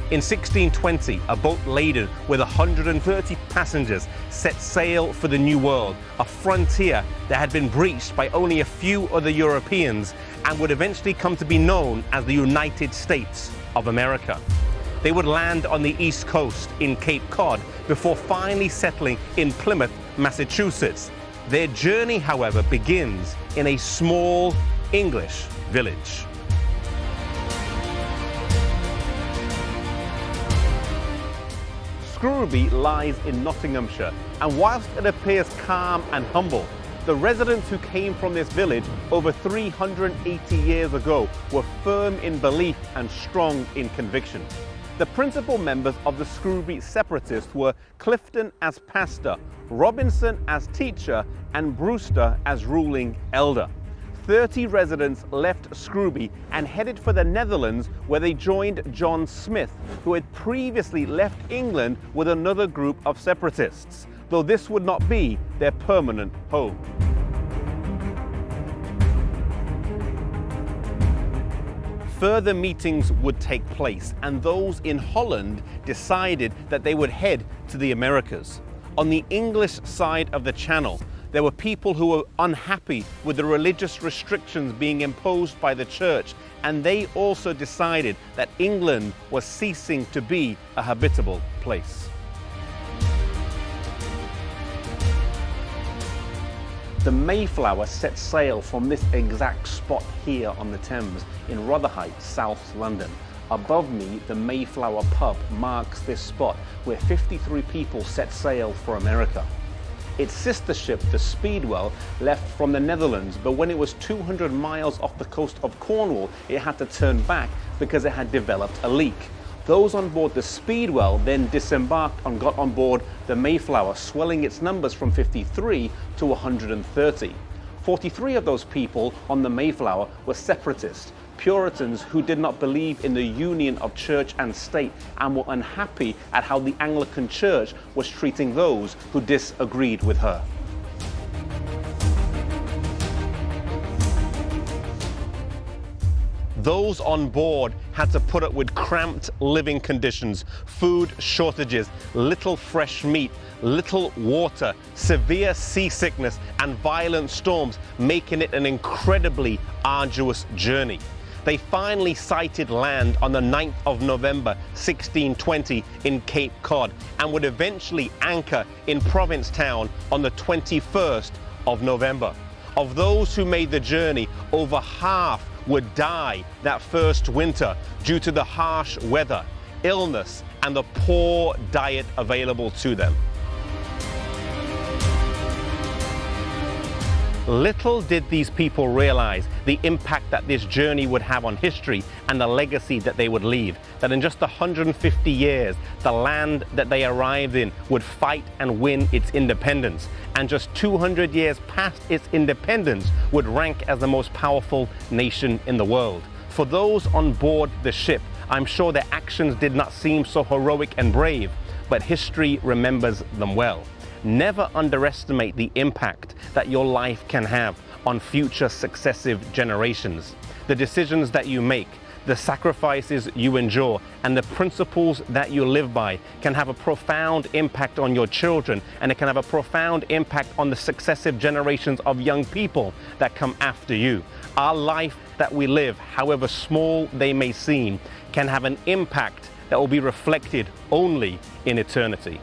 In 1620, a boat laden with 130 passengers set sail for the New World, a frontier that had been breached by only a few other Europeans and would eventually come to be known as the United States of America. They would land on the East Coast in Cape Cod before finally settling in Plymouth, Massachusetts. Their journey, however, begins in a small English village. Scrooby lies in Nottinghamshire, and whilst it appears calm and humble, the residents who came from this village over 380 years ago were firm in belief and strong in conviction. The principal members of the Scrooby separatists were Clifton as pastor, Robinson as teacher, and Brewster as ruling elder. 30 residents left Scrooby and headed for the Netherlands, where they joined John Smith, who had previously left England with another group of separatists, though this would not be their permanent home. Further meetings would take place, and those in Holland decided that they would head to the Americas. On the English side of the Channel, there were people who were unhappy with the religious restrictions being imposed by the church, and they also decided that England was ceasing to be a habitable place. The Mayflower set sail from this exact spot here on the Thames in Rotherhithe, South London. Above me, the Mayflower pub marks this spot where 53 people set sail for America. Its sister ship, the Speedwell, left from the Netherlands, but when it was 200 miles off the coast of Cornwall, it had to turn back because it had developed a leak. Those on board the Speedwell then disembarked and got on board the Mayflower, swelling its numbers from 53 to 130. 43 of those people on the Mayflower were separatists, Puritans who did not believe in the union of church and state and were unhappy at how the Anglican Church was treating those who disagreed with her. Those on board had to put up with cramped living conditions, food shortages, little fresh meat, little water, severe seasickness, and violent storms, making it an incredibly arduous journey. They finally sighted land on the 9th of November 1620 in Cape Cod and would eventually anchor in Provincetown on the 21st of November. Of those who made the journey, over half would die that first winter due to the harsh weather, illness, and the poor diet available to them. Little did these people realize the impact that this journey would have on history and the legacy that they would leave. That in just 150 years, the land that they arrived in would fight and win its independence. And just 200 years past its independence would rank as the most powerful nation in the world. For those on board the ship, I'm sure their actions did not seem so heroic and brave, but history remembers them well. Never underestimate the impact that your life can have on future successive generations. The decisions that you make, the sacrifices you endure, and the principles that you live by can have a profound impact on your children, and it can have a profound impact on the successive generations of young people that come after you. Our life that we live, however small they may seem, can have an impact that will be reflected only in eternity.